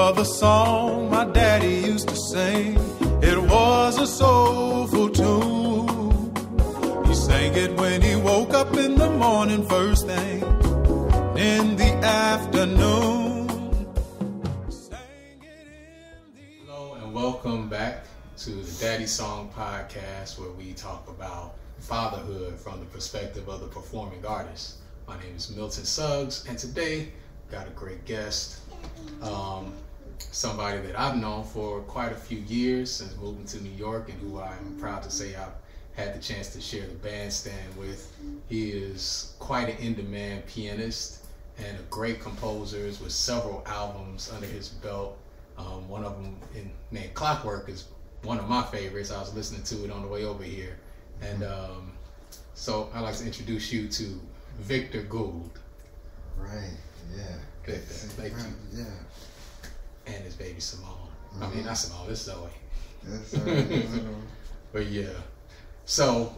of a song my daddy used to sing. It was a soulful tune. He sang it when he woke up in the morning, first thing in the afternoon. Hello and welcome back to the Daddy Song Podcast, where we talk about fatherhood from the perspective of the performing artist. My name is Milton Suggs, and today got a great guest, somebody that I've known for quite a few years since moving to New York, and who I'm proud to say I've had the chance to share the bandstand with. He is quite an in-demand pianist and a great composer with several albums under his belt. One of them named Clockwork is one of my favorites. I was listening to it on the way over here. And so I'd like to introduce you to Victor Gould. Right, yeah. Victor, thank you. Yeah. And his baby Simone. I mean, not Simone, it's Zoe. That's all right. But yeah. So,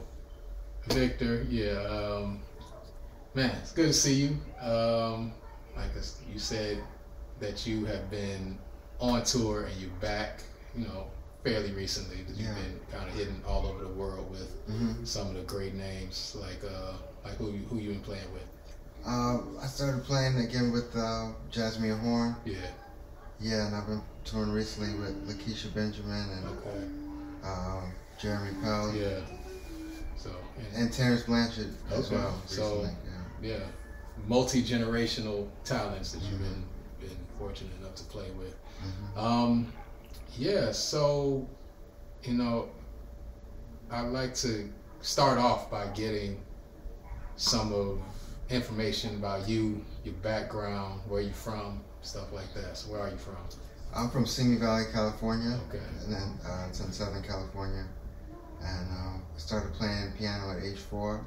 Victor, man, it's good to see you. Like you said that you have been on tour and you're back, fairly recently, because you've been kind of hidden all over the world with some of the great names, like who you been playing with? I started playing again with Jasmine Horn. Yeah. Yeah, and I've been touring recently with Lakeisha Benjamin and Jeremy Powell. Yeah. So and Terrence Blanchard as well. So recently, multi-generational talents that you've been fortunate enough to play with. So I'd like to start off by getting some of information about you, your background, where you're from, stuff like that. So where are you from? I'm from Simi Valley, California. Okay. And then it's in Southern California. And I started playing piano at age 4.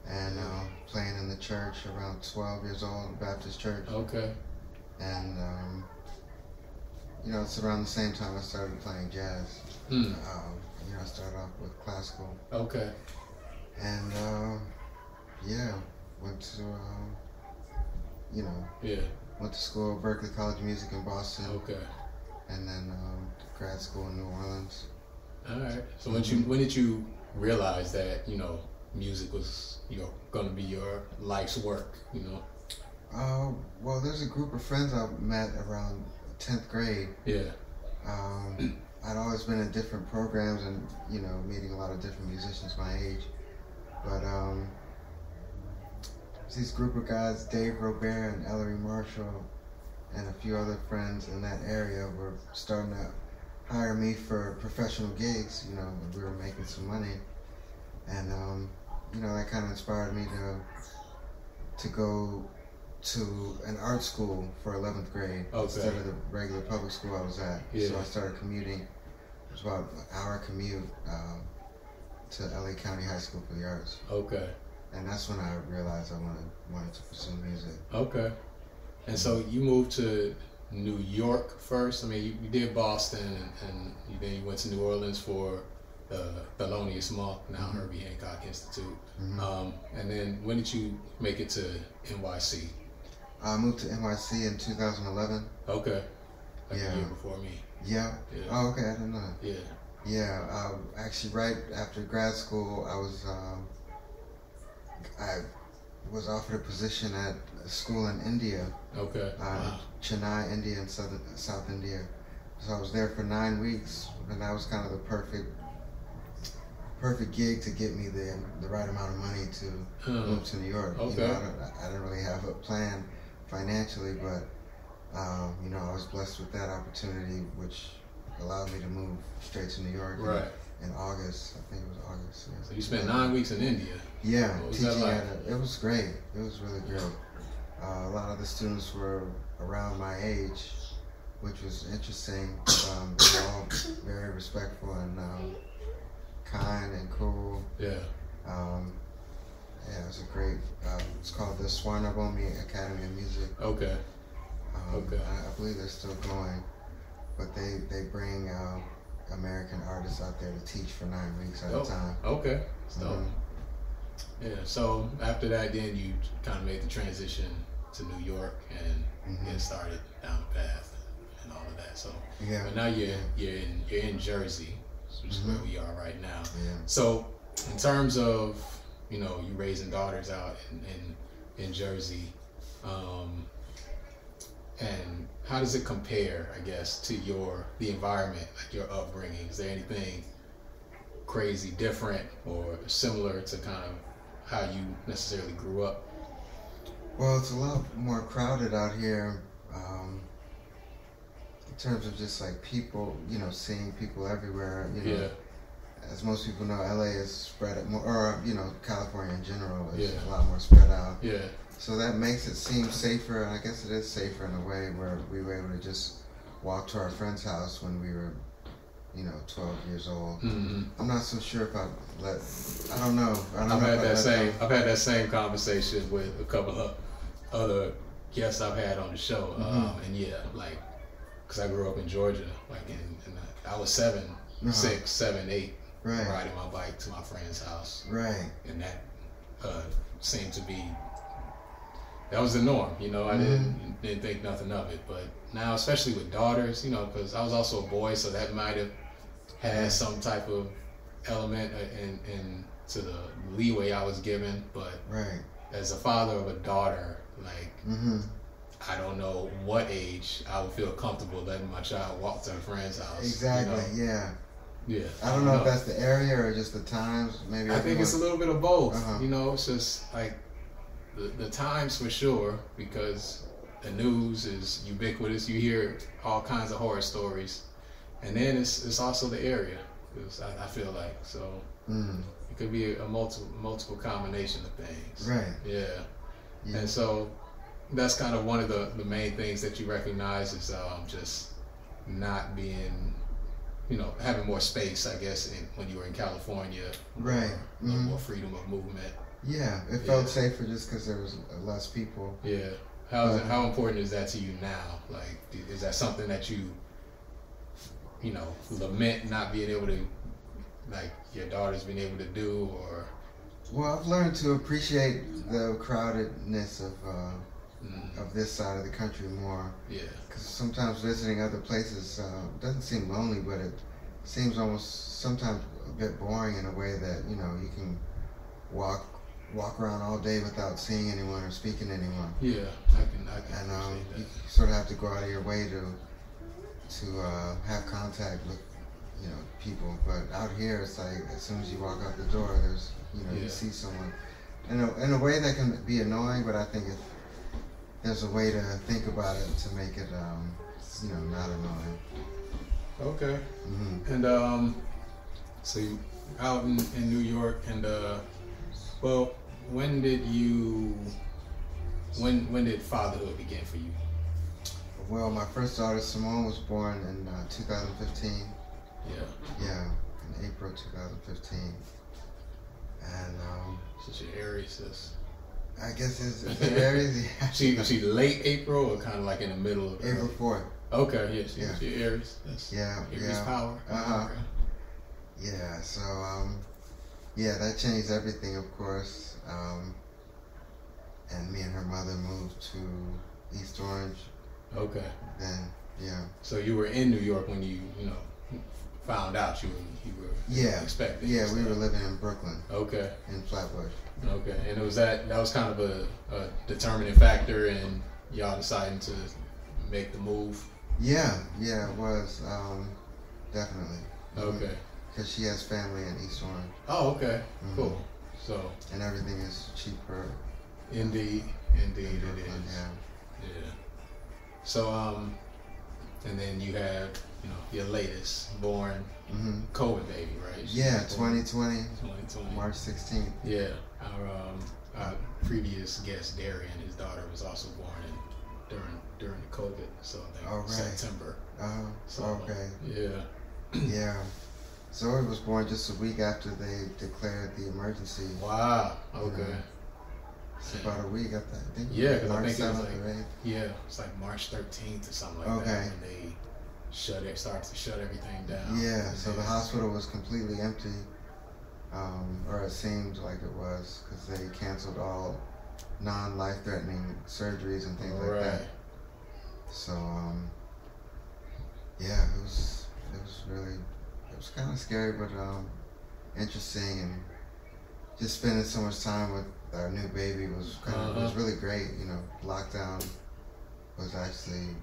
And playing in the church around 12 years old, Baptist church. Okay. And it's around the same time I started playing jazz. I started off with classical. Okay. And went to went to school, Berklee College of Music in Boston. Okay. And then grad school in New Orleans. All right. So when did you realize that music was going to be your life's work? Well, there's a group of friends I met around 10th grade. Yeah. I'd always been in different programs and meeting a lot of different musicians my age, but these group of guys, Dave Robert and Ellery Marshall, and a few other friends in that area were starting to hire me for professional gigs. We were making some money, and that kind of inspired me to go to an art school for 11th grade instead of the regular public school I was at. Yeah. So I started commuting. It was about an hour commute to LA County High School for the Arts. Okay. And that's when I realized I wanted to pursue music. Okay. And so you moved to New York first. I mean, you did Boston, and then you went to New Orleans for the Thelonious Monk, now Herbie Hancock Institute. And then when did you make it to NYC? I moved to NYC in 2011. Okay. A year before me. Yeah. Oh, okay. I didn't know that. Yeah. Yeah. Actually, right after grad school, I was offered a position at a school in India. Okay. Chennai, India, in South India. So I was there for 9 weeks, and that was kind of the perfect gig to get me the right amount of money to move to New York. Okay. I didn't really have a plan financially, but I was blessed with that opportunity, which allowed me to move straight to New York. Right. In August, I think it was August. Yeah. So you spent 9 weeks in India. Yeah, what was teaching that like? It was great. It was really great. A lot of the students were around my age, which was interesting. They were all very respectful and kind and cool. Yeah. It was a great. It's called the Swarnabhumi Academy of Music. Okay. I believe they're still going, but they bring American artists out there to teach for 9 weeks at a time. Okay. Yeah. So after that, then you kind of made the transition to New York and get started down the path. and all of that. So, Yeah. but now you're in Jersey, which is where we are right now. Yeah. So, in terms of you raising daughters out in Jersey, and how does it compare, I guess, to the environment, like your upbringing? Is there anything crazy different or similar to kind of how you necessarily grew up? Well, it's a lot more crowded out here, in terms of just like people, seeing people everywhere. Yeah. As most people know, LA is spread out more, or California in general is Yeah. a lot more spread out. Yeah. So that makes it seem safer, and I guess it is safer in a way where we were able to just walk to our friend's house when we were, 12 years old. Mm-hmm. I'm not so sure if I don't know. I've had that same conversation with a couple of other guests I've had on the show, and yeah, like, cause I grew up in Georgia, like I was 7, 6, 7, 8, right, riding my bike to my friend's house, right, and that seemed to be. That was the norm, I didn't think nothing of it. But now, especially with daughters, because I was also a boy, so that might have had some type of element in to the leeway I was given. But right, as a father of a daughter, like, I don't know what age I would feel comfortable letting my child walk to a friend's house. Exactly, yeah. Yeah. I don't know if that's the area or just the times. Maybe I think it's a little bit of both. Uh-huh. It's just like the times for sure, because the news is ubiquitous. You hear all kinds of horror stories, and then it's also the area. Because I feel like so it could be a multiple combination of things. Right. Yeah. Yeah. And so that's kind of one of the main things that you recognize is just not being, having more space, I guess, when you were in California. Right. More freedom of movement. Yeah, it felt safer just because there was less people. Yeah. How important is that to you now? Like, is that something that you lament not being able to, like, your daughter's being able to do, or? Well, I've learned to appreciate the crowdedness of this side of the country more. Yeah. Because sometimes visiting other places doesn't seem lonely, but it seems almost sometimes a bit boring in a way that you can walk around all day without seeing anyone or speaking to anyone. Yeah, I can And appreciate that. you sort of have to go out of your way to have contact with people. But out here, it's like as soon as you walk out the door, there's you see someone. In a way that can be annoying, but I think if there's a way to think about it to make it not annoying. Okay. Mm-hmm. And so you out in New York, and well, when did fatherhood begin for you? Well, my first daughter Simone was born in 2015. Yeah, in April 2015. And So she Aries, sis. I guess it's Aries. Yeah. She late April or kind of like in the middle of April 4th. Okay, she Aries. That's Aries power. Okay. Yeah, so that changed everything, of course. And me and her mother moved to East Orange. Okay. Then, yeah. So you were in New York when you found out you were expecting. Yeah, we were living in Brooklyn. Okay. In Flatbush. Okay, and that was kind of a determining factor in y'all deciding to make the move. Yeah, it was definitely. Okay. Because she has family in East Orange. Oh, okay, cool. So. And everything is cheaper. Indeed, it is. Yeah. So and then you have your latest born COVID baby, right? Yeah, 2020. March 16th. Yeah. Our previous guest, Darian, his daughter was also born during the COVID, so I think September. So, okay. Yeah. Yeah. Zoe was born just a week after they declared the emergency. Wow. Okay. It's about a week, I think. Yeah, because March I think 7th it was like, or 8th. yeah, it's like March 13th or something like that when they started to shut everything down. Yeah, so the hospital was completely empty, or it seemed like it was, because they canceled all non-life-threatening surgeries and things like that. So, Yeah, it was really, it was kind of scary, but interesting, and just spending so much time with our new baby was it was really great. You know, lockdown was actually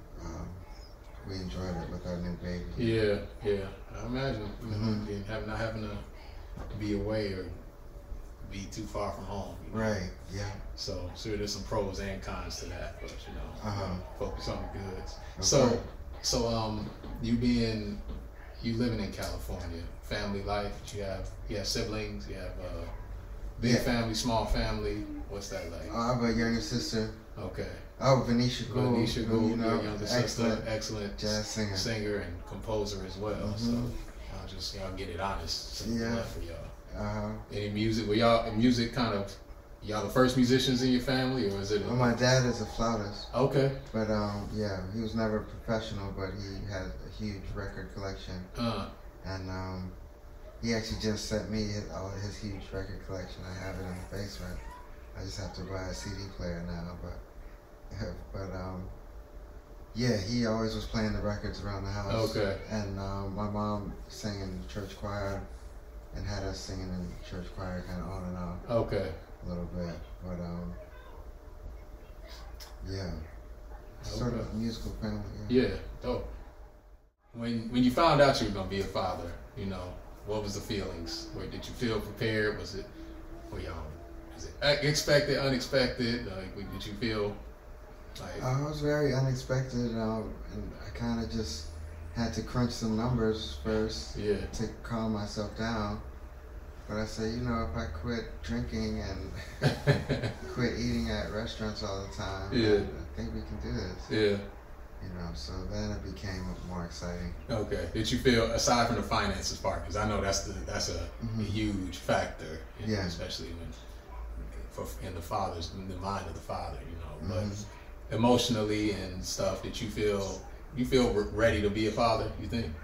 we enjoyed it with our new baby. Yeah, yeah. I imagine not having to be away or be too far from home. You know? Right. Yeah. So there's some pros and cons to that, but you know, focus on the goods. Okay. So you living in California, family life. You have siblings. You have big family, small family. What's that like? I have a younger sister. Okay. Oh, Victor Gould. Victor Gould, you know, your younger sister, excellent jazz singer and composer as well. So y'all get it honest. So love for y'all. Any music? Were y'all music kind of y'all the first musicians in your family, or is it? Well, my dad is a flautist. Okay. But yeah, he was never professional, but he had a huge record collection. And he actually just sent me all his huge record collection. I have it in the basement. I just have to buy a CD player now, but yeah, he always was playing the records around the house. Okay. And my mom sang in the church choir and had us singing in the church choir kind of on and off. Okay. A little bit, but yeah, sort of a musical family. Yeah, dope. When you found out you were gonna be a father, you know, what was the feelings? Did you feel prepared? Was it expected, unexpected? Like, did you feel like? It was very unexpected, and I kind of just had to crunch some numbers first to calm myself down. But I said, you know, if I quit drinking and quit eating at restaurants all the time, I think we can do this. Yeah. You know, so then it became more exciting. Okay. Did you feel, aside from the finances part, because I know that's a huge factor, especially in the mind of the father, you know. But emotionally and stuff, did you feel ready to be a father? You think?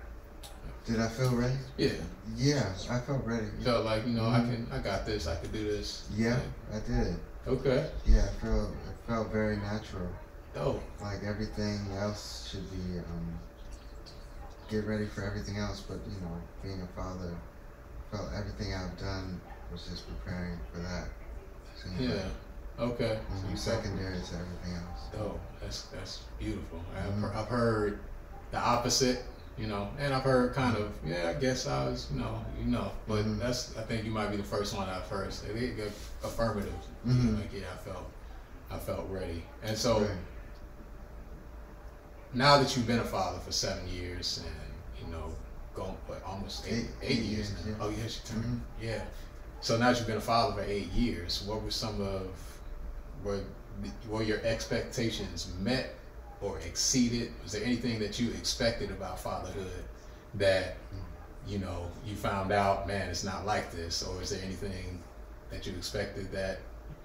Did I feel ready? Yeah. Yeah, I felt ready. You felt like, you know, I got this, I could do this. Yeah, I did. Okay. Yeah, it felt very natural. Oh. Like everything else should be, get ready for everything else, but you know, being a father, felt everything I've done was just preparing for that. Yeah. Okay. So secondary to everything else. Oh, that's beautiful. I've heard the opposite. You know, and I've heard kind of, I guess I was, you know, but I think you might be the first one I've heard say affirmative. Like, I felt ready. And so now that you've been a father for 7 years and, you know, going, almost eight years now. Oh, yes, you turned. Yeah. So now that you've been a father for 8 years, what were were your expectations met or exceeded? Was there anything that you expected about fatherhood that, you know, you found out, man, it's not like this? Or is there anything that you expected that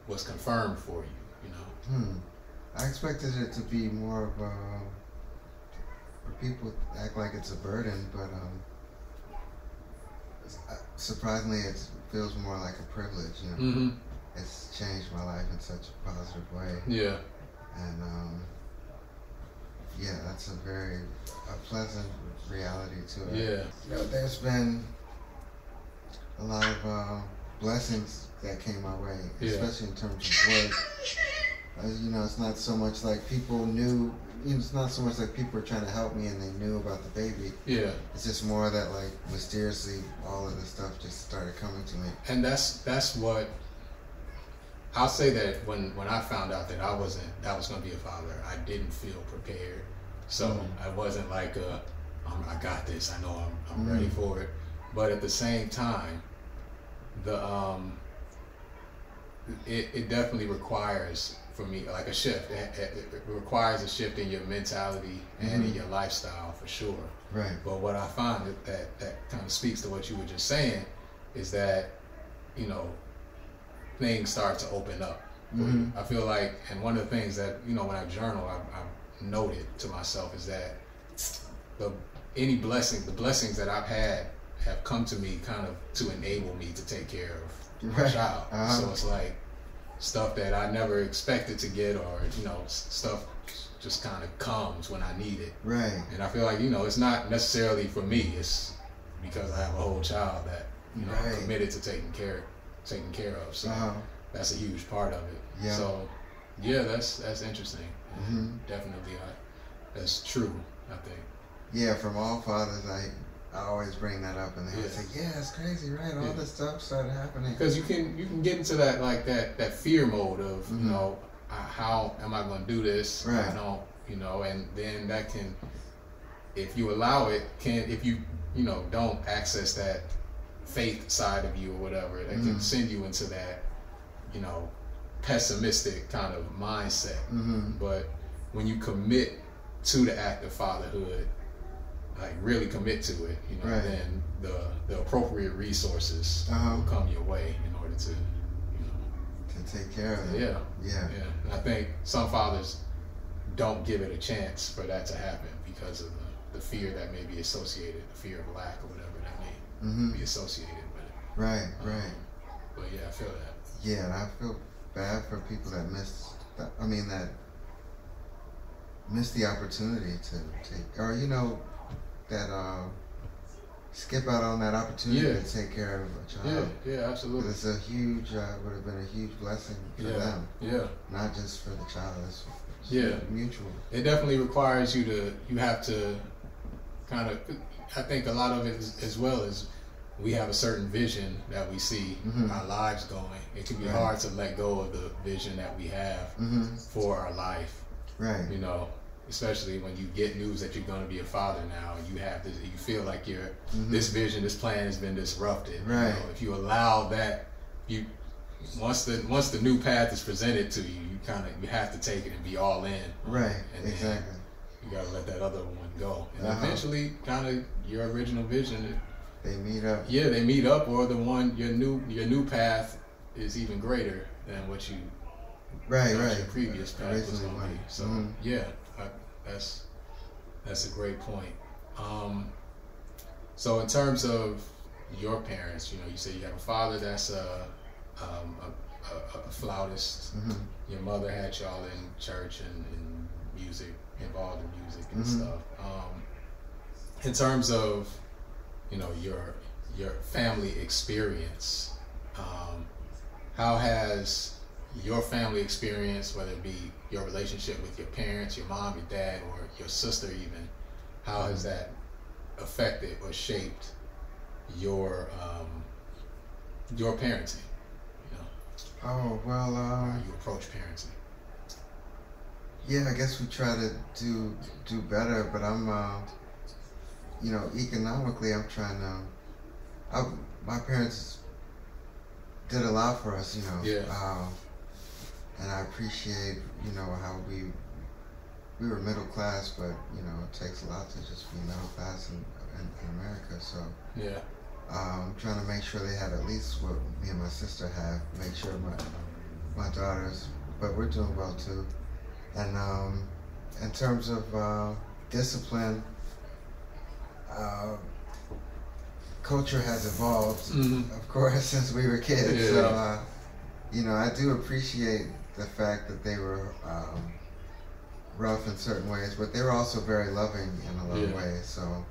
was confirmed for you, you know? I expected it to be more of a, people act like it's a burden, but surprisingly it feels more like a privilege, you know? It's changed my life in such a positive way. Yeah. And yeah, that's a pleasant reality to it. Yeah. You know, there's been a lot of blessings that came my way, especially in terms of work. You know, it's not so much like people knew, it's not so much like people were trying to help me and they knew about the baby. Yeah. It's just more that like mysteriously all of this stuff just started coming to me. And that's what I'll say, that when I found out that I was going to be a father, I didn't feel prepared. So I wasn't like, I got this, I know I'm ready for it. But at the same time, it definitely requires, for me, like a shift. It requires a shift in your mentality and in your lifestyle, for sure. Right. But what I find that kind of speaks to what you were just saying is that, you know, things start to open up. I feel like, and one of the things that, you know, when I journal, I've noted to myself is that the blessings that I've had have come to me kind of to enable me to take care of my child. So it's like stuff that I never expected to get, or, you know, stuff just kind of comes when I need it. Right. And I feel like, you know, it's not necessarily for me. It's because I have a whole child that, you know, I'm committed to taking care of. So that's a huge part of it. Yeah. So yeah, that's interesting. Definitely, that's true, I think. Yeah, from all fathers, I always bring that up, and they always say, "Yeah, it's crazy, right? All this stuff started happening." Because you can get into that that fear mode of you know, how am I going to do this? Right. I don't, you know, and then that can, if you allow it, if you know don't access that faith side of you or whatever, that can send you into that, you know, pessimistic kind of mindset. But when you commit to the act of fatherhood, like really commit to it, you know, then the appropriate resources will come your way in order to, you know, to take care of it. Yeah. And I think some fathers don't give it a chance for that to happen because of the fear that may be associated, the fear of lack or whatever that may be associated with it. Right. But yeah, I feel that. Yeah, and I feel bad for people that miss the opportunity to take, or you know, that skip out on that opportunity to take care of a child. Yeah, absolutely. It's a huge, would have been a huge blessing for them. Yeah. Not just for the child. It's mutual. It definitely requires you have to kind of, I think a lot of it is, as well as we have a certain vision that we see our lives going. It can be hard to let go of the vision that we have for our life. Right. You know, especially when you get news that you're going to be a father now, and you have this, you feel like this vision, this plan has been disrupted. Right. You know, if you allow that, once the new path is presented to you, you have to take it and be all in. Right. And exactly. You got to let that other one go, and eventually, kind of your original vision. They meet up. Yeah, they meet up, or your new path is even greater than what you. Your previous path was going to be. So that's a great point. So in terms of your parents, you know, you say you have a father that's a flautist. Your mother had y'all in church and music, involved in music and stuff. In terms of, you know, your family experience, how has your family experience, whether it be your relationship with your parents, your mom, your dad, or your sister even, how has that affected or shaped your parenting? You know? Oh, well, how you approach parenting? Yeah, I guess we try to do better, but I'm you know, economically I'm trying to, my parents did a lot for us, you know. And I appreciate, you know, how we were middle class, but you know, it takes a lot to just be middle class in America. So I'm trying to make sure they had at least what me and my sister have. Make sure my daughters, but we're doing well too. And in terms of discipline, culture has evolved, of course, since we were kids. So you know, I do appreciate the fact that they were rough in certain ways, but they were also very loving in a lot of ways. So,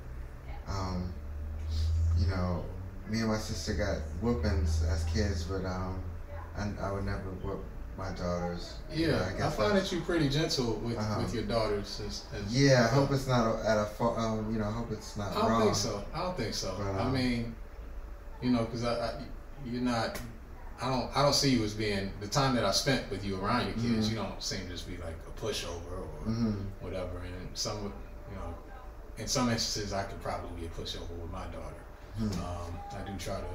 you know, me and my sister got whoopings as kids, but I would never whoop my daughters. I find that you're pretty gentle with your daughters. I hope it's not at a you know, I hope it's not wrong. I don't think so. But, I mean, you know, because you're not. I don't see you as being, the time that I spent with you around your kids, you don't seem to just be like a pushover or whatever. And in some, you know, in some instances, I could probably be a pushover with my daughter. I do try to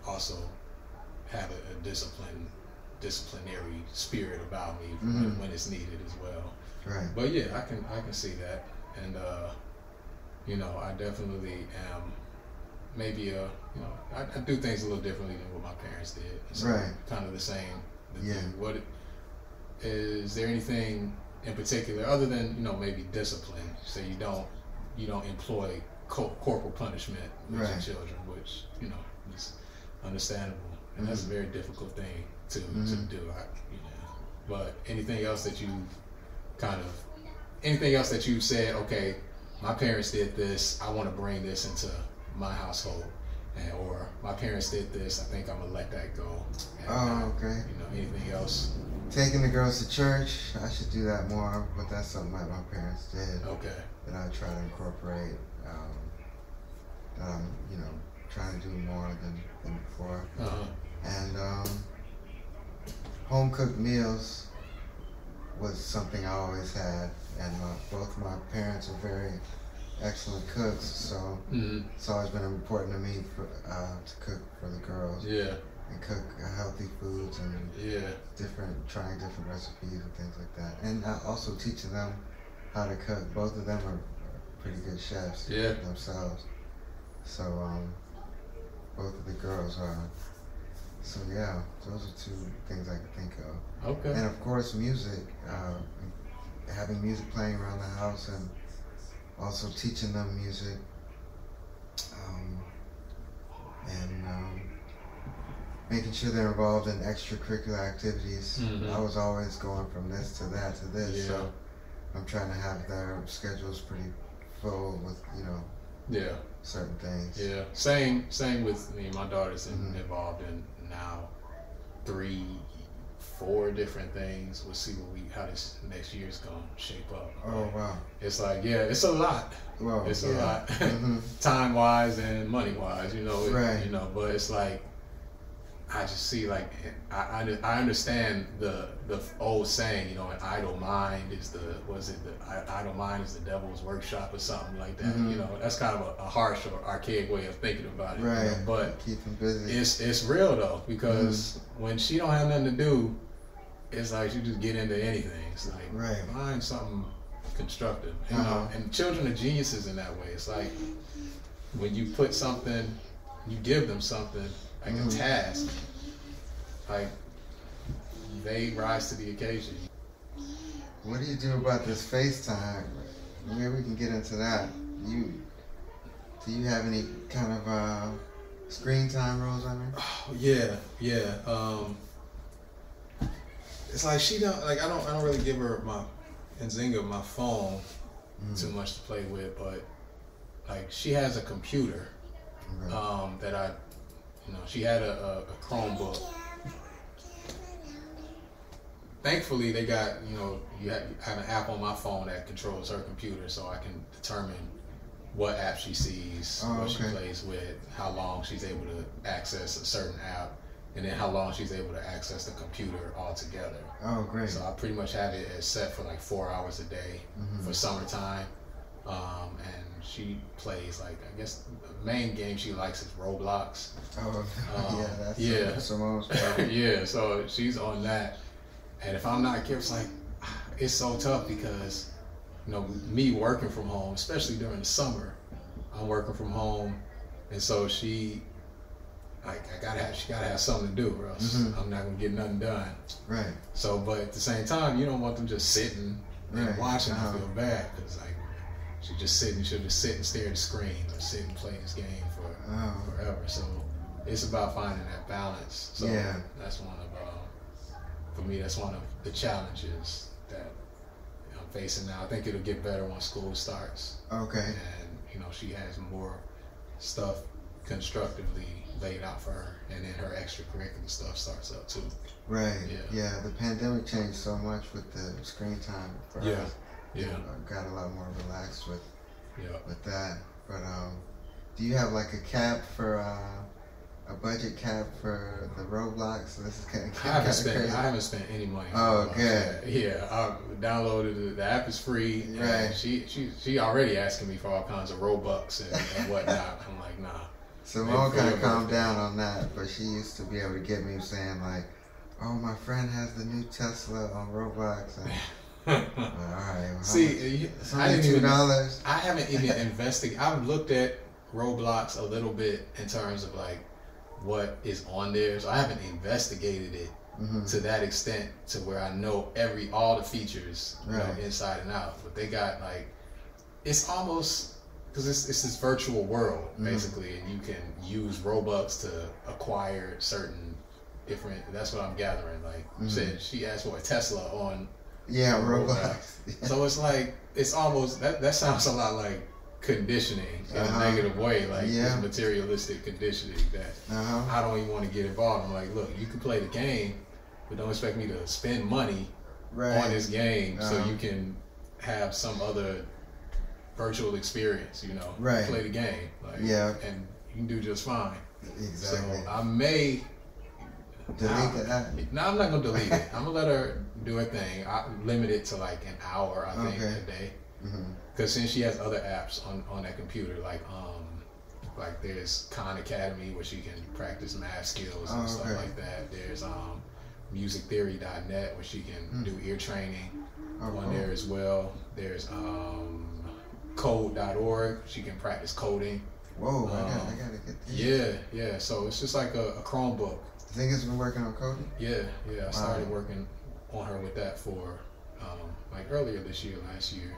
also have a disciplinary spirit about me when it's needed as well. Right. But yeah, I can see that, and you know, I definitely am. Maybe you know, I do things a little differently than what my parents did. So kind of the same. What is there anything in particular other than, you know, maybe discipline? So you don't employ corporal punishment with your children, which, you know, is understandable, and that's a very difficult thing to do. You know, but anything else that you kind of anything else that you said, okay, my parents did this, I want to bring this into my household, or my parents did this, I think I'm gonna let that go. And, okay. You know, anything else? Taking the girls to church, I should do that more, but that's something that my parents did. Okay. That I try to incorporate. That I'm, you know, trying to do more than before. And home cooked meals was something I always had, and both my parents are very excellent cooks, so it's always been important to me to cook for the girls. Yeah. And cook healthy foods and trying different recipes and things like that. And also teaching them how to cook. Both of them are pretty good chefs themselves. So both of the girls are. So yeah, those are two things I can think of. Okay. And of course music, having music playing around the house and also teaching them music. Making sure they're involved in extracurricular activities. I was always going from this to that to this, so I'm trying to have their schedules pretty full with, you know, certain things. Yeah, same with me. My daughter's involved in now 3, 4 different things. We'll see how this next year's gonna shape up. Oh wow! It's like it's a lot. Well, it's a lot, time wise and money wise. You know, you know, but it's like. I just see like I understand the old saying, you know, an idle mind is the idle mind is the devil's workshop or something like that. You know, that's kind of a harsh or archaic way of thinking about it. Right. You know? But keep them busy. It's real though, because when she don't have nothing to do, it's like you just get into anything. It's like find something constructive. You know, and children are geniuses in that way. It's like when you put something, you give them something. Like a task, like they rise to the occasion. What do you do about this FaceTime? Maybe we can get into that. Do you have any kind of screen time rules on her? Oh, yeah. It's like she don't like I don't really give her my phone too much to play with, but like she has a computer that I. You know, she had a Chromebook. Thankfully, they got, you know, you have an app on my phone that controls her computer, so I can determine what app she sees, what she plays with, how long she's able to access a certain app, and then how long she's able to access the computer altogether. Oh, great. So I pretty much have it as set for like 4 hours a day for summertime. And she plays like, I guess the main game she likes is Roblox. That's the most. Yeah, so she's on that. And if I'm not careful, it's like, it's so tough because, you know, me working from home, especially during the summer, I'm working from home. And so she gotta have something to do, or else I'm not gonna get nothing done. Right. So, but at the same time, you don't want them just sitting and watching. I feel bad because like she'll just sit and stare at the screen or sit and play this game for forever. So it's about finding that balance. So that's one of for me. That's one of the challenges that I'm facing now. I think it'll get better once school starts. Okay. And you know she has more stuff constructively laid out for her, and then her extracurricular stuff starts up too. Right. Yeah. The pandemic changed so much with the screen time for us. Yeah. Got a lot more relaxed with that. But do you have like a cap for a budget cap for the Roblox? This is kind of I haven't spent any money. Oh, good. Yeah, I downloaded it. The app is free. Right. She already asking me for all kinds of Robux and whatnot. I'm like, nah. Simone kind of calmed down on that, but she used to be able to get me saying like, "Oh, my friend has the new Tesla on Roblox." And, all right. Well, see, I didn't $2. I haven't even investigated. I've looked at Roblox a little bit in terms of like what is on there, so I haven't investigated it to that extent to where I know all the features inside and out. But they got like, it's almost because it's this virtual world basically, and you can use Robux to acquire certain different. That's what I'm gathering. Like you said, she asked for a Tesla on Yeah, Roblox. Roblox. So it's like, it's almost, that sounds a lot like conditioning in a negative way, like this materialistic conditioning that I don't even want to get involved. I'm like, look, you can play the game, but don't expect me to spend money on this game so you can have some other virtual experience, you know, play the game, like, and you can do just fine. Exactly. So I may delete that. No, I'm not gonna delete it. I'm gonna let her do her thing. I limit it to like an hour, I think, a day. Because since she has other apps on that computer, like there's Khan Academy where she can practice math skills and stuff like that. There's musictheory.net where she can do ear training on there as well. There's code.org. She can practice coding. Whoa, I gotta get this. Yeah. So it's just like a Chromebook. You think it's been working on coding? Yeah. I started working on her with that for like earlier this year, last year.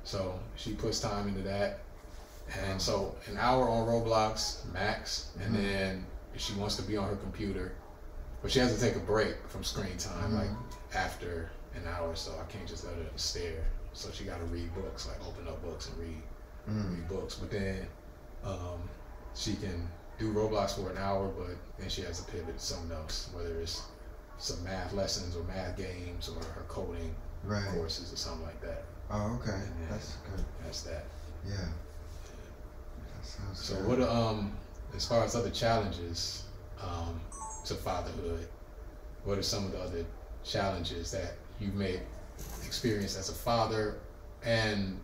So she puts time into that. And so an hour on Roblox max, and then if she wants to be on her computer, but she has to take a break from screen time like after an hour, so I can't just let her stare. So she got to read books, like open up books and read books. But then she can do Roblox for an hour, but then she has to pivot to something else, whether it's some math lessons or math games or her coding courses or something like that. Oh, okay. That's good. That's that. Yeah. That sounds so good. What as far as other challenges to fatherhood, what are some of the other challenges that you may experience as a father, and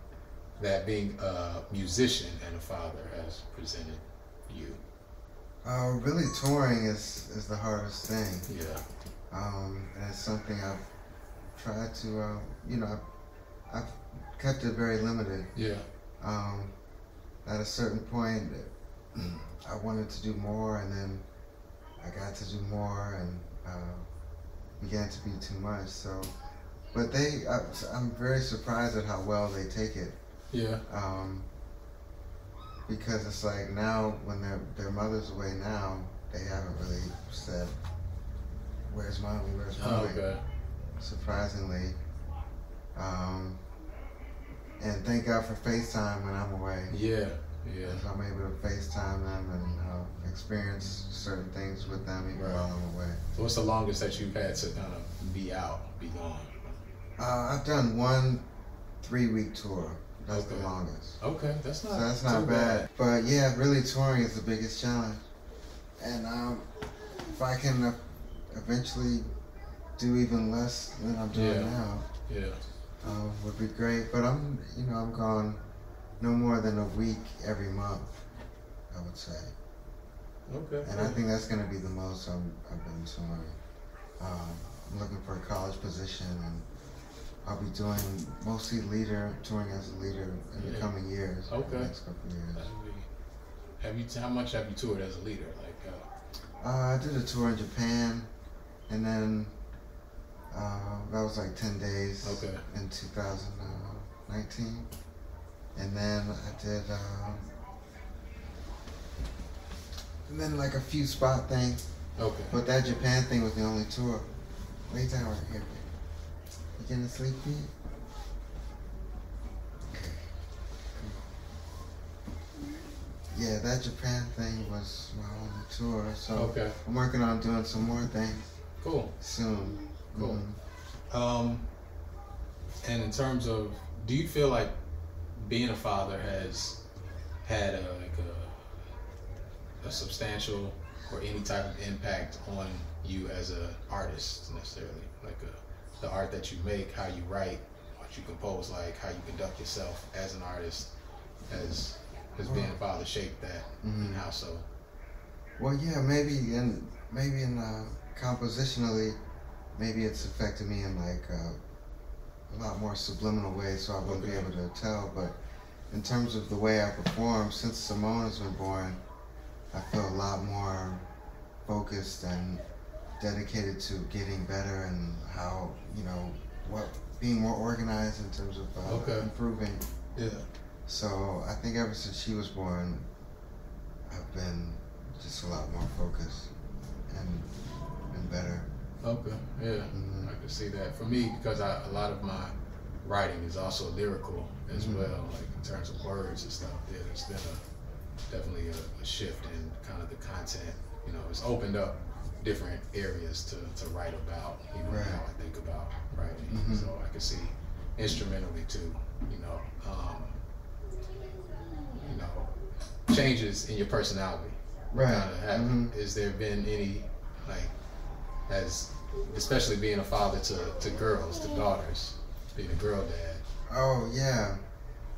that being a musician and a father has presented you? Really touring is the hardest thing. Yeah. And it's something I've tried to, I've kept it very limited. Yeah. At a certain point, I wanted to do more, and then I got to do more, and began to be too much. So, but I'm very surprised at how well they take it. Yeah. Because it's like now, when their mother's away now, they haven't really said, "Where's mommy? Where's mommy?" Okay. Surprisingly. And thank God for FaceTime when I'm away. Yeah. So I'm able to FaceTime them and experience certain things with them even while I'm away. So what's the longest that you've had to kind of be gone? I've done one 3-week tour. That's the longest. Okay, that's not. So that's not bad. But yeah, really touring is the biggest challenge. And if I can eventually do even less than I'm doing now, would be great. But I'm gone no more than a week every month, I would say. Okay. And I think that's going to be the most I've been touring. I'm looking for a college position, and I'll be doing mostly touring as a leader in the coming years. Okay. The next couple of years. How much have you toured as a leader? I did a tour in Japan, and then that was like 10 days in 2019. And then I did, and then like a few spot things. Okay. But that Japan thing was the only tour. Lay down right here. You getting sleepy? Okay. Yeah, that Japan thing was my only tour. So I'm working on doing some more things. Cool. Soon. Cool. And in terms of, do you feel like being a father has had a substantial or any type of impact on you as an artist necessarily? Like the art that you make, how you write, what you compose, like how you conduct yourself as an artist, has being a father shaped that, and how so? Well, yeah, maybe in compositionally, maybe it's affected me in like a lot more subliminal ways, so I wouldn't be able to tell. But in terms of the way I perform, since Simone has been born, I feel a lot more focused and dedicated to getting better, and how, being more organized in terms of improving. Yeah. So I think ever since she was born, I've been just a lot more focused and better. Okay, yeah, I can see that. For me, because a lot of my writing is also lyrical as well, like in terms of words and stuff. Yeah, there's been definitely a shift in kind of the content. You know, it's opened up different areas to write about. You know, how I think about writing. So I can see instrumentally too. You know, changes in your personality. Right. Is there been any especially being a father to girls, to daughters, being a girl dad? Oh yeah,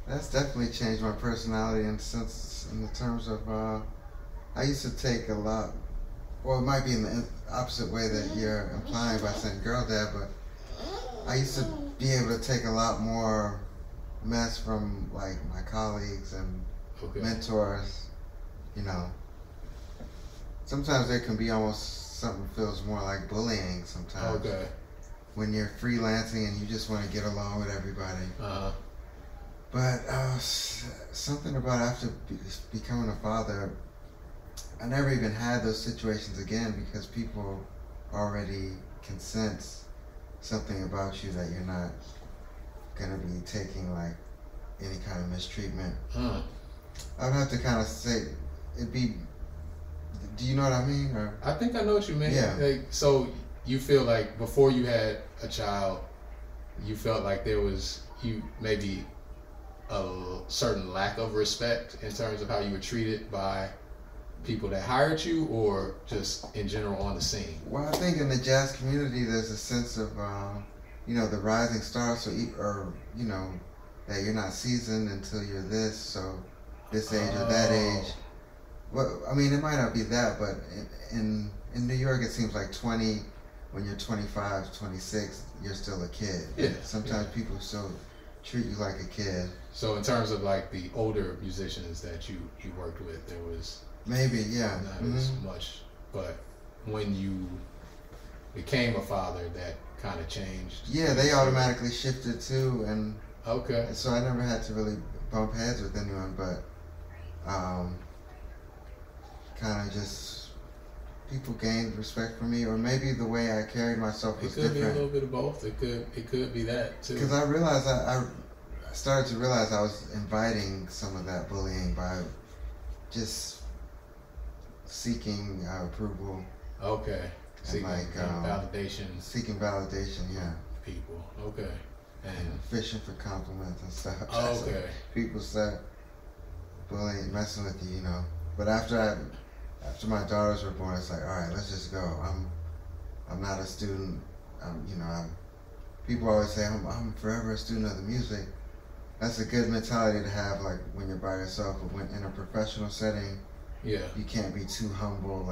that's definitely changed my personality in the terms of I used to take a lot. Well, it might be in the opposite way that you're implying by saying girl dad, but I used to be able to take a lot more mess from like my colleagues and mentors. You know, sometimes there can be almost something feels more like bullying sometimes. Okay. When you're freelancing and you just want to get along with everybody. But something about after becoming a father, I never even had those situations again because people already can sense something about you that you're not going to be taking like any kind of mistreatment. I'd have to kind of say, do you know what I mean? Or? I think I know what you mean. Yeah. Like, so you feel like before you had a child, you felt like there was maybe a certain lack of respect in terms of how you were treated by people that hired you, or just in general on the scene? Well, I think in the jazz community, there's a sense of, the rising star, or that you're not seasoned until you're this age or that age. Well, I mean, it might not be that, but in New York, it seems like 20, when you're 25, 26, you're still a kid. Yeah. Sometimes people still treat you like a kid. So in terms of like the older musicians that you worked with, there was maybe, yeah, not as much, but when you became a father, that kind of changed. Yeah, they automatically shifted too, and okay. So I never had to really bump heads with anyone, but kind of just people gained respect for me, or maybe the way I carried myself was different. It could be a little bit of both. It could be that too. Because I realized I started to realize I was inviting some of that bullying by just seeking approval. Okay. Seeking validation. Seeking validation, yeah. People. Okay. And fishing for compliments and stuff. Oh, okay. People start bullying, messing with you, But after my daughters were born, it's like, all right, let's just go. I'm not a student. People always say I'm forever a student of the music. That's a good mentality to have, like when you're by yourself. But when in a professional setting, yeah, you can't be too humble,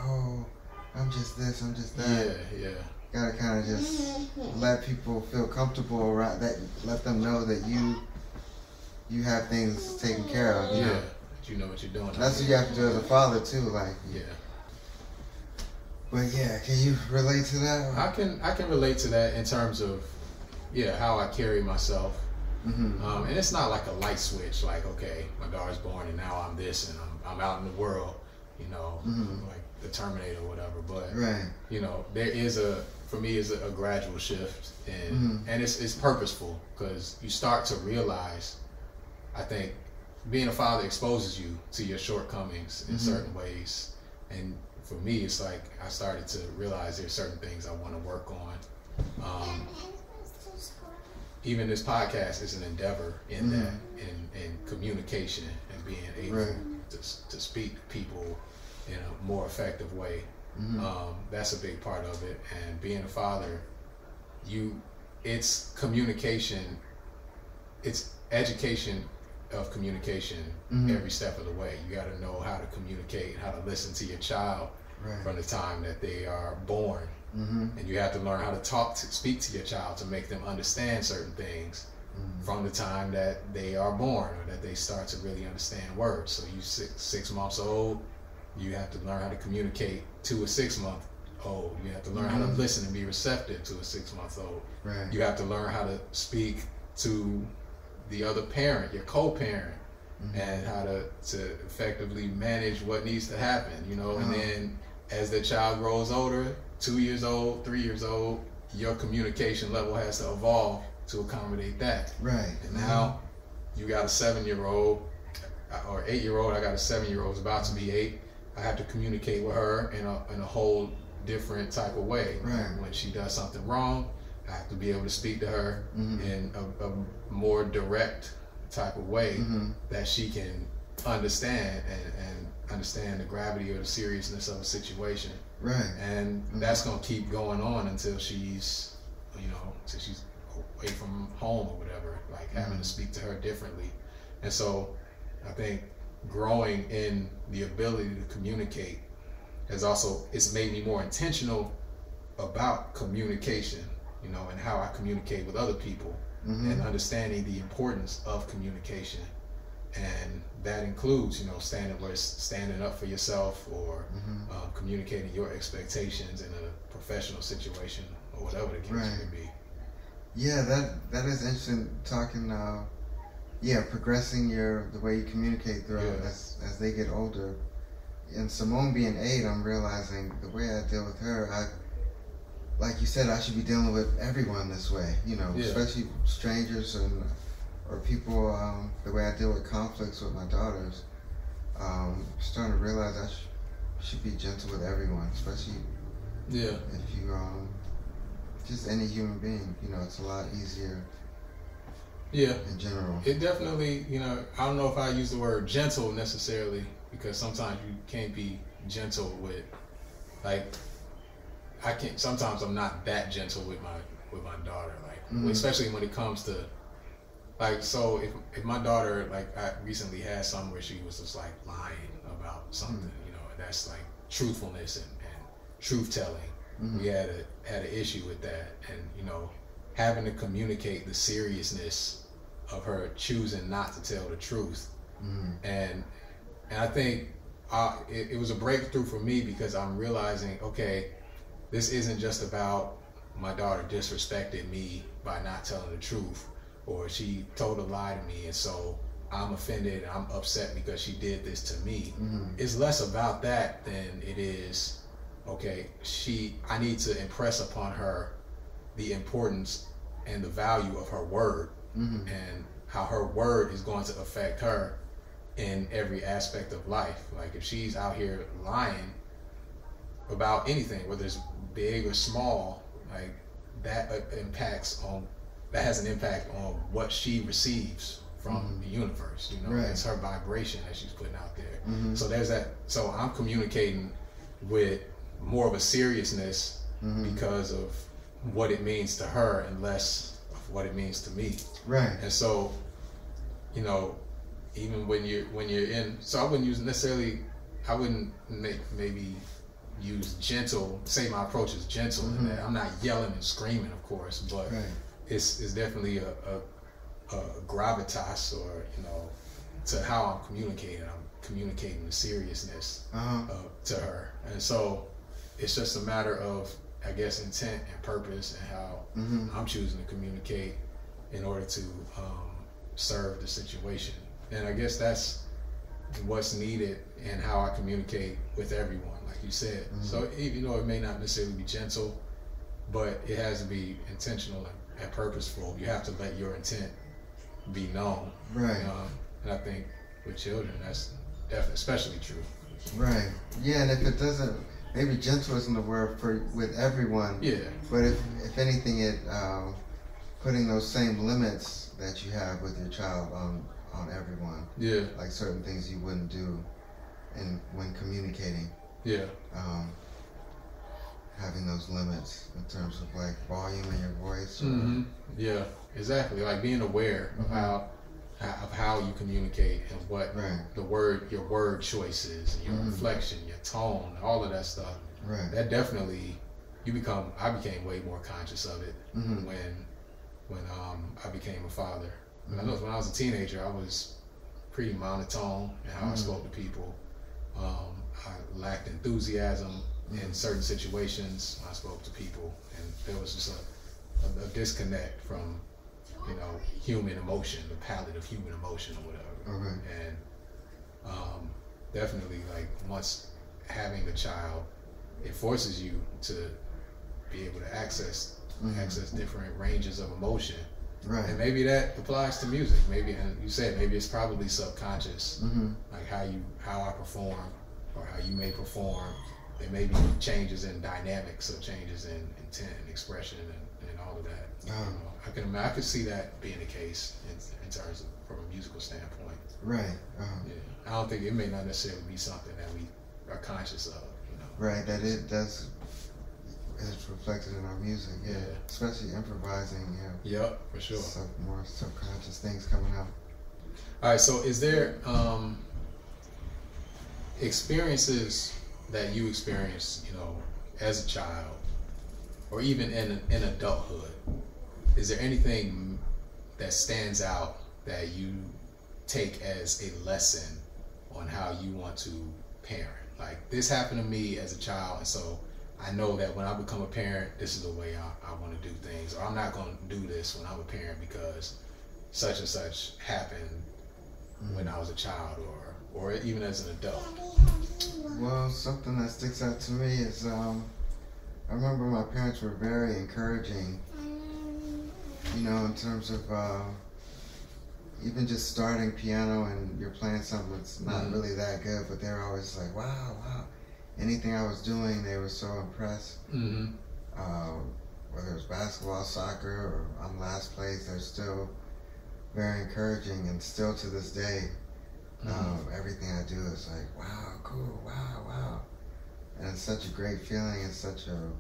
oh, I'm just this, I'm just that. Yeah. Gotta kind of just let people feel comfortable around that. Let them know that you have things taken care of. You know? You know what you're doing. That's what you have to do as a father too. Yeah. But yeah, can you relate to that? I can relate to that in terms of how I carry myself. And it's not like a light switch. Like, okay, my daughter's born and now I'm this and I'm out in the world. Like the Terminator or whatever. But there is for me is a gradual shift, and it's purposeful because you start to realize, I think, being a father exposes you to your shortcomings in certain ways. And for me, it's like I started to realize there's certain things I want to work on. Even this podcast is an endeavor in that, in communication and being able to speak to people in a more effective way. That's a big part of it. And being a father, it's communication, it's education of communication every step of the way. You got to know how to communicate, how to listen to your child from the time that they are born. And you have to learn how to speak to your child to make them understand certain things from the time that they are born, or that they start to really understand words. So you 6 months old, you have to learn how to communicate to a 6-month-old. You have to learn how to listen and be receptive to a 6-month-old. You have to learn how to speak to the other parent, your co-parent, and how to effectively manage what needs to happen, And then as the child grows older, 2 years old, 3 years old, your communication level has to evolve to accommodate that. Right. And now you got a 7-year-old or 8-year-old. I got a 7-year-old, about to be 8. I have to communicate with her in a whole different type of way. Right. When she does something wrong, I have to be able to speak to her in a more direct type of way that she can understand and understand the gravity or the seriousness of a situation. Right. And that's gonna keep going on until she's, until she's away from home or whatever, like having to speak to her differently. And so I think growing in the ability to communicate it's made me more intentional about communication, and how I communicate with other people and understanding the importance of communication. And that includes, standing up for yourself or communicating your expectations in a professional situation or whatever the case may be. Yeah, that is interesting. Talking, progressing the way you communicate throughout as they get older. And Simone being 8, I'm realizing the way I deal with her, like you said, I should be dealing with everyone this way, especially strangers or people. The way I deal with conflicts with my daughters, starting to realize I should be gentle with everyone, especially if you just any human being. It's a lot easier. Yeah. In general. It definitely, I don't know if I use the word gentle necessarily, because sometimes you can't be gentle with, sometimes I'm not that gentle with my daughter, especially when it comes to, so if my daughter, I recently had some where she was just lying about something, and that's truthfulness and truth telling. We had an issue with that, and having to communicate the seriousness of her choosing not to tell the truth, and I think it was a breakthrough for me, because I'm realizing, okay, this isn't just about my daughter disrespected me by not telling the truth, or she told a lie to me, and so I'm offended and I'm upset because she did this to me. It's less about that than it is, okay, I need to impress upon her the importance and the value of her word, and how her word is going to affect her in every aspect of life. If she's out here lying about anything, whether it's big or small, that has an impact on what she receives from the universe. It's her vibration that she's putting out there. So there's that. So I'm communicating with more of a seriousness because of what it means to her and less of what it means to me. Right. And so, even when you're in, so I wouldn't maybe use gentle, say my approach is gentle, in that I'm not yelling and screaming, of course, but it's definitely a gravitas, or to how I'm communicating. I'm communicating the seriousness to her, and so it's just a matter of, I guess, intent and purpose, and how I'm choosing to communicate in order to serve the situation. And I guess that's what's needed in how I communicate with everyone, like you said. So even though it may not necessarily be gentle, but it has to be intentional and purposeful. You have to let your intent be known. Right. And I think with children, that's definitely especially true. Right. Yeah, and if it doesn't, maybe gentle isn't the word with everyone. Yeah. But if anything, it putting those same limits that you have with your child on everyone. Yeah. Like certain things you wouldn't do, when communicating. Yeah. Having those limits in terms of volume in your voice. Yeah. Exactly. Like being aware of how you communicate and what your word choices, your inflection, your tone, all of that stuff. Right. That definitely I became way more conscious of it when I became a father. I know when I was a teenager, I was pretty monotone in how I spoke to people. I lacked enthusiasm in certain situations when I spoke to people, and there was just a disconnect from human emotion, the palette of human emotion or whatever. And definitely, once having a child, it forces you to be able to access different ranges of emotion. Right. And maybe that applies to music. Maybe, and you said maybe it's probably subconscious, like how I perform or how you may perform. There may be changes in dynamics or changes in intent and expression and all of that. You know, I could see that being the case in terms of from a musical standpoint. Right. Yeah. I don't think it may not necessarily be something that we are conscious of. You know. Right. That it does. It's reflected in our music. Yeah. Especially improvising. Yeah. Yep, for sure. More subconscious things coming out. All right. So, is there experiences that you experienced, you know, as a child, or even in adulthood? Is there anything that stands out that you take as a lesson on how you want to parent? Like, this happened to me as a child, and so I know that when I become a parent, this is the way I want to do things. Or I'm not going to do this when I'm a parent because such and such happened when I was a child, or even as an adult. Well, something that sticks out to me is I remember my parents were very encouraging, you know, in terms of even just starting piano and you're playing something that's not really that good, but they're always like, wow. Anything I was doing, they were so impressed. Whether it was basketball, soccer, or I'm last place, they're still very encouraging, and still to this day, everything I do is like, wow, cool, wow. And it's such a great feeling. It's such a,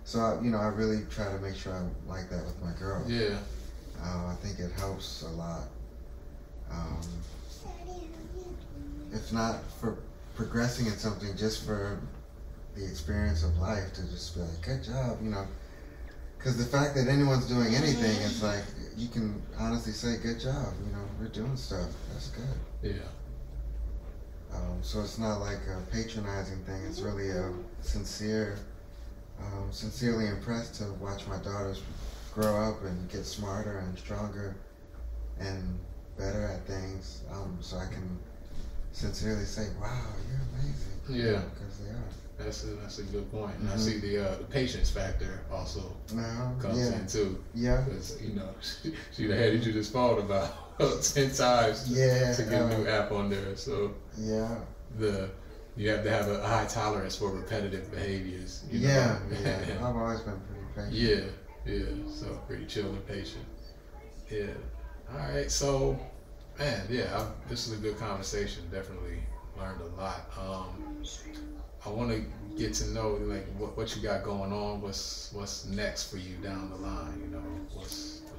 so, you know, I really try to make sure I'm like that with my girls. Yeah. I think it helps a lot. If not for progressing in something, just for the experience of life, to just be like, good job, you know. Because the fact that anyone's doing anything, it's like, you can honestly say, good job, you know, we're doing stuff. That's good. Yeah. So it's not like a patronizing thing. It's really a sincerely impressed to watch my daughters grow up and get smarter and stronger and better at things. So I can sincerely say, wow, you're amazing. Yeah. Because they are. That's a good point. And I see the patience factor also comes in too. Yeah. Because, you know, she'd have handed you this phone about 10 times to get a new app on there. So you have to have a high tolerance for repetitive behaviors. You know? I've always been pretty patient. Yeah. So pretty chill and patient. Yeah. All right. So, man, this is a good conversation. Definitely learned a lot. I want to get to know like what you got going on. What's next for you down the line? You know, what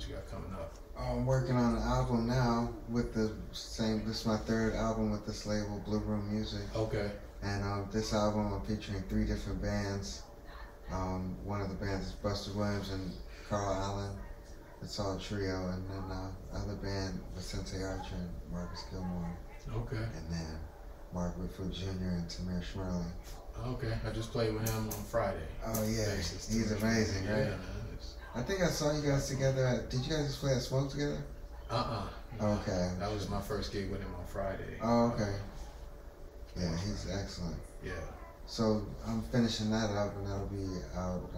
you got coming up? I'm working on an album now with the same. This is my third album with this label, Blue Room Music. Okay. And this album, I'm featuring 3 different bands. One of the bands is Buster Williams and Carl Allen. It's all a trio. And then the other band was Sensei Archer and Marcus Gilmore. Okay. And then Mark Whitfield Jr. and Tamir Schmerling. Okay. I just played with him on Friday. Oh, yeah. He's amazing, right? Yeah, man. I think I saw you guys together. Did you guys just play at Smoke together? Okay. That was my first gig with him on Friday. Oh, okay. Yeah, he's excellent. Yeah. So I'm finishing that up, and that'll be out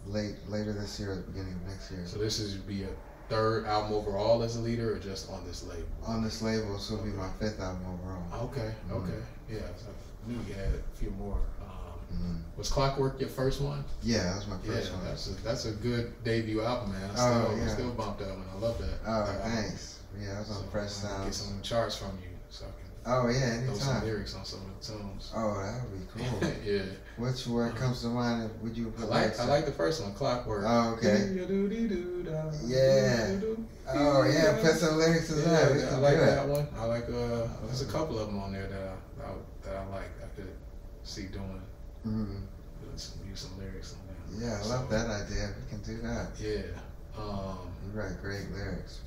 later this year, or the beginning of next year. So this is be a third album overall as a leader, or just on this label? On this label, this will be my 5th album overall. Okay. Yeah, so I knew you had a few more. Was Clockwork your first one? Yeah, that was my first one. That's a good debut album, man. I still bumped that one. I love that. Oh, thanks. Yeah, I was on Fresh Sounds. Get some charts from you, so I can. Oh yeah, anytime. Throw some lyrics on some of the tunes. Oh, that would be cool. Yeah. Which word comes to mind? Would you? I like the first one, Clockwork. Oh, okay. Yeah. Oh yeah, put some lyrics to that. I like that one. I like there's a couple of them on there that I like. I could see doing. Use some lyrics on there. Yeah, I love that idea. We can do that. Yeah. You write great lyrics.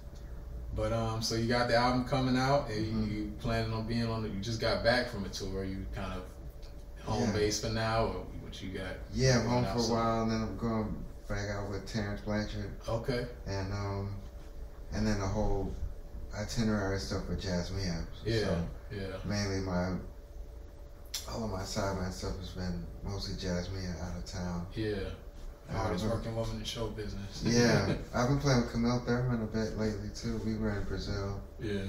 But so you got the album coming out, and you planning on being on it. You just got back from a tour. You kind of home base for now, or what you got? Yeah, I'm home for a while, and then I'm going back out with Terrence Blanchard. Okay. And then the whole itinerary stuff with Jazz Meeps. Yeah. So Yeah. mainly all of my sideline stuff has been mostly Jazz Meeps out of town. Yeah. Hardest working woman in show business. Yeah, I've been playing with Camille Thurman a bit lately too. We were in Brazil. Yeah.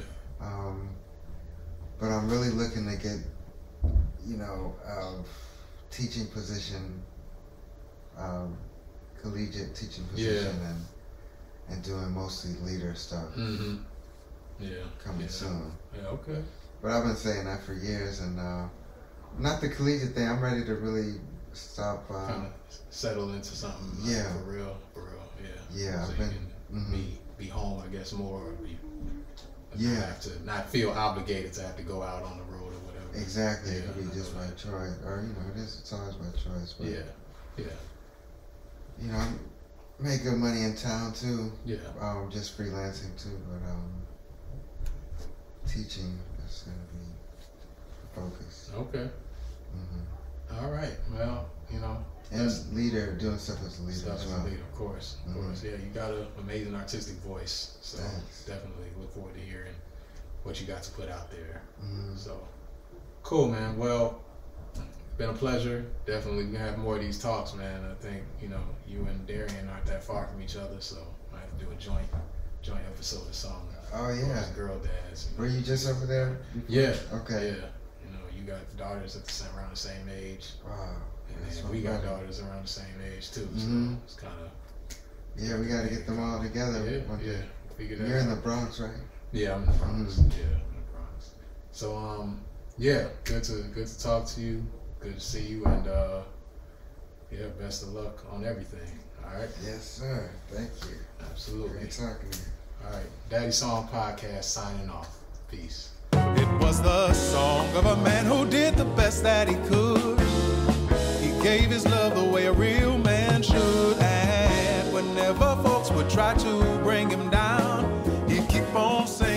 But I'm really looking to get, teaching position, collegiate teaching position, and doing mostly leader stuff. Mm-hmm. Yeah. Coming soon. Yeah. Okay. But I've been saying that for years, and not the collegiate thing. I'm ready to really stop. Kind of settle into something. Yeah. For real. Yeah. Yeah. So I've been. be home, I guess, more. Or have to not feel obligated to have to go out on the road or whatever. Exactly. It could be just by choice, or it's always by choice. But, make good money in town too. Yeah. Just freelancing too, but teaching is gonna be the focus. Okay. All right. Well, and leader, doing stuff as a leader stuff as as well. a leader, of course. Yeah, you got an amazing artistic voice. So definitely look forward to hearing what you got to put out there. So cool, man. Well, been a pleasure. Definitely we can have more of these talks, man. I think, you and Darian aren't that far from each other, so I have to do a joint episode or something. Oh yeah. Girl dads. Were you just over there before? Yeah. Okay. Yeah. You got daughters around the same age. Wow. And then we got daughters around the same age too. So it's kind of. Yeah, we got to get them all together. You're in the Bronx, right? Yeah, I'm in the Bronx. Yeah, I'm in the Bronx. So good to talk to you. Good to see you, and best of luck on everything. All right. Yes, sir. Thank you. Absolutely. Great talking to you. All right, Daddy Song Podcast signing off. Peace. It was the song of a man who did the best that he could. He gave his love the way a real man should. And whenever folks would try to bring him down, he'd keep on saying,